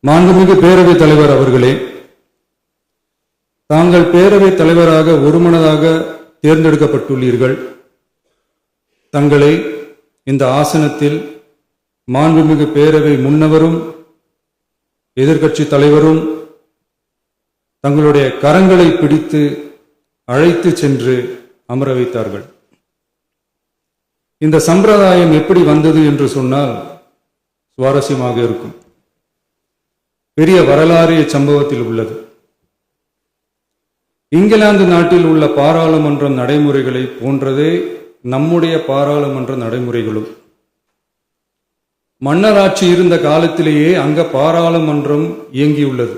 மாண்புமிகு பேரவைத் தலைவர் அவர்களே, தாங்கள் பேரவைத் தலைவராக ஒருமனதாக தேர்ந்தெடுக்கப்பட்டுள்ளீர்கள். தங்களை இந்த ஆசனத்தில் மாண்புமிகு பேரவை முன்னவரும் எதிர்க்கட்சி தலைவரும் தங்களுடைய கரங்களை பிடித்து அழைத்து சென்று அமர வைத்தார்கள். இந்த சம்பிரதாயம் எப்படி வந்தது என்று சொன்னால் சுவாரஸ்யமாக இருக்கும். பெரிய வரலாறு சம்பவத்தில் உள்ளது. இங்கிலாந்து நாட்டில் உள்ள பாராளுமன்ற நடைமுறைகளை போன்றதே நம்முடைய பாராளுமன்ற நடைமுறைகளும். மன்னராட்சி இருந்த காலத்திலேயே அங்க பாராளுமன்றம் இயங்கியுள்ளது.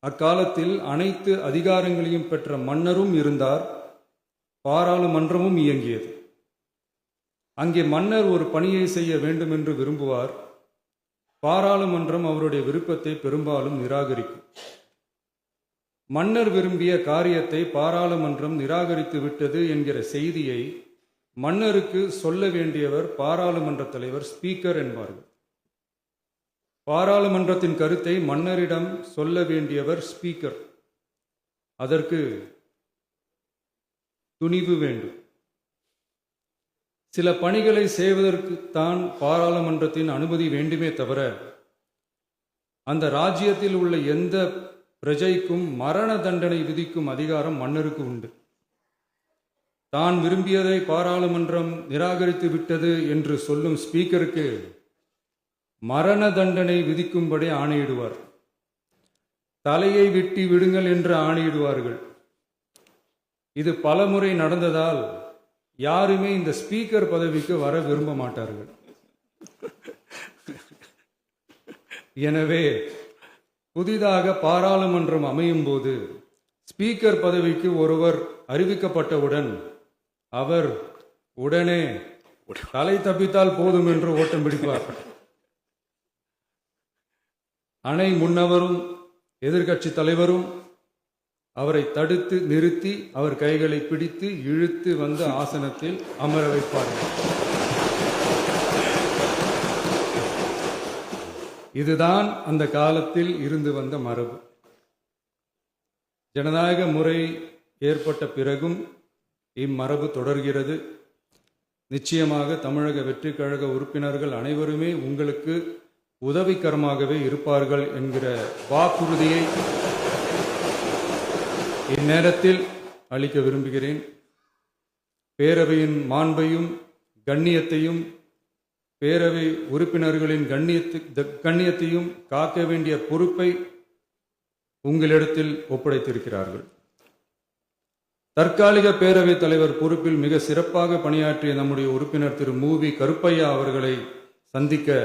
அக்காலத்தில் அனைத்து அதிகாரங்களையும் பெற்ற மன்னரும் இருந்தார், பாராளுமன்றமும் இயங்கியது. அங்கே மன்னர் ஒரு பணியை செய்ய வேண்டும் என்று விரும்புவார், பாராளுமன்றம் அவருடைய விருப்பத்தை பெரும்பாலும் நிராகரிக்கும். மன்னர் விரும்பிய காரியத்தை பாராளுமன்றம் நிராகரித்து விட்டது என்கிற செய்தியை மன்னருக்கு சொல்ல வேண்டியவர் பாராளுமன்ற தலைவர், ஸ்பீக்கர் என்பார்கள். பாராளுமன்றத்தின் கருத்தை மன்னரிடம் சொல்ல வேண்டியவர் ஸ்பீக்கர். அதற்கு துணிவு வேண்டும். சில பணிகளை செய்வதற்குத்தான் பாராளுமன்றத்தின் அனுமதி வேண்டுமே தவிர அந்த ராஜ்யத்தில் உள்ள எந்த பிரஜைக்கும் மரண தண்டனை விதிக்கும் அதிகாரம் மன்னருக்கு உண்டு. தான் விரும்பியதை பாராளுமன்றம் நிராகரித்து விட்டது என்று சொல்லும் ஸ்பீக்கருக்கு மரண தண்டனை விதிக்கும்படி ஆணையிடுவார். தலையை வெட்டி விடுங்கள் என்று ஆணையிடுவார்கள். இது பலமுறை நடந்ததால் யாருமே இந்த ஸ்பீக்கர் பதவிக்கு வர விரும்ப மாட்டார்கள். எனவே புதிதாக பாராளுமன்றம் அமையும் போது ஸ்பீக்கர் பதவிக்கு ஒருவர் அறிவிக்கப்பட்டவுடன் அவர் உடனே தலை தப்பித்தால் போதும் என்று ஓட்டம் பிடிப்பார். அணை முன்னவரும் எதிர்க்கட்சி தலைவரும் அவரை தடுத்து நிறுத்தி அவர் கைகளை பிடித்து இழுத்து வந்து ஆசனத்தில் அமர வைப்பார்கள். இதுதான் அந்த காலத்தில் இருந்து வந்த மரபு. ஜனநாயக முறை ஏற்பட்ட பிறகும் இம்மரபு தொடர்கிறது. நிச்சயமாக தமிழக வெற்றி கழக உறுப்பினர்கள் அனைவருமே உங்களுக்கு உதவிகரமாகவே இருப்பார்கள் என்கிற வாக்குறுதியை இந்நேரத்தில் அளிக்க விரும்புகிறேன். பேரவையின் மாண்பையும் கண்ணியத்தையும் பேரவை உறுப்பினர்களின் கண்ணியத்தையும் காக்க வேண்டிய பொறுப்பை உங்களிடத்தில் ஒப்படைத்திருக்கிறார்கள். தற்காலிக பேரவைத் தலைவர் பொறுப்பில் மிக சிறப்பாக பணியாற்றிய நம்முடைய உறுப்பினர் திரு மூவி கருப்பையா அவர்களை சந்திக்க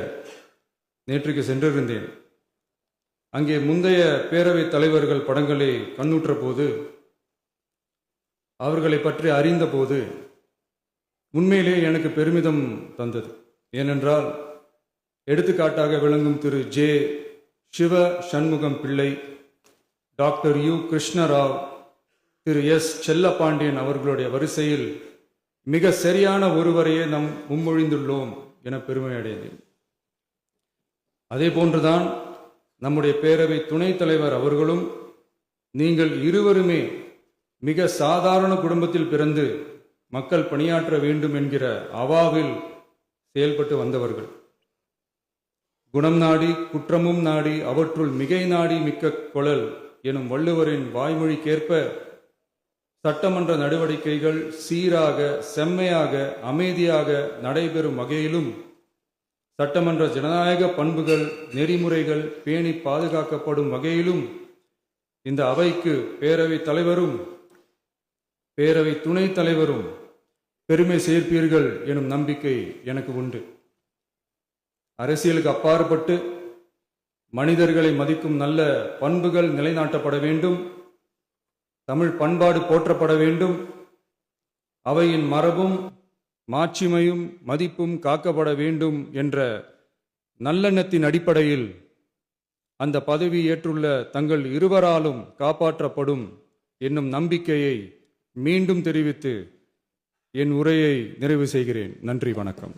நேற்றுக்கு சென்றிருந்தேன். அங்கே முந்தைய பேரவைத் தலைவர்கள் படங்களை கண்ணுற்ற போது, அவர்களை பற்றி அறிந்த போது உண்மையிலே எனக்கு பெருமிதம் தந்தது. ஏனென்றால் எடுத்துக்காட்டாக விளங்கும் திரு ஜே சிவ சண்முகம் பிள்ளை, டாக்டர் யு கிருஷ்ணராவ், திரு எஸ் செல்லப்பாண்டியன் அவர்களுடைய வரிசையில் மிக சரியான ஒருவரையே நாம் முன்மொழிந்துள்ளோம் என பெருமை அடைந்தேன். அதே போன்றுதான் நம்முடைய பேரவை துணைத் தலைவர் அவர்களும் நீங்கள் இருவருமே மிக சாதாரண குடும்பத்தில் பிறந்து மக்கள் பணியாற்ற வேண்டும் என்கிற அவாவில் செயல்பட்டு வந்தவர்கள். குணம் நாடி குற்றமும் நாடி அவற்றுள் மிகை நாடி மிக்க கொளல் எனும் வள்ளுவரின் வாய்மொழிக்கேற்ப சட்டமன்ற நடவடிக்கைகள் சீராக, செம்மையாக, அமைதியாக நடைபெறும் வகையிலும் சட்டமன்ற ஜனநாயக பண்புகள், நெறிமுறைகள் பேணி பாதுகாக்கப்படும் வகையிலும் இந்த அவைக்கு பேரவை தலைவரும் பேரவை துணைத் தலைவரும் பெருமை சேர்ப்பீர்கள் எனும் நம்பிக்கை எனக்கு உண்டு. அரசியலுக்கு அப்பாற்பட்டு மனிதர்களை மதிக்கும் நல்ல பண்புகள் நிலைநாட்டப்பட வேண்டும். தமிழ் பண்பாடு போற்றப்பட வேண்டும். அவையின் மரபும் மாட்சிமையும் மதிப்பும் காக்கப்பட வேண்டும் என்ற நல்லெண்ணத்தின் அடிப்படையில் அந்த பதவி ஏற்றுள்ள தங்கள் இருவராலும் காப்பாற்றப்படும் என்னும் நம்பிக்கையை மீண்டும் தெரிவித்து என் உரையை நிறைவு செய்கிறேன். நன்றி, வணக்கம்.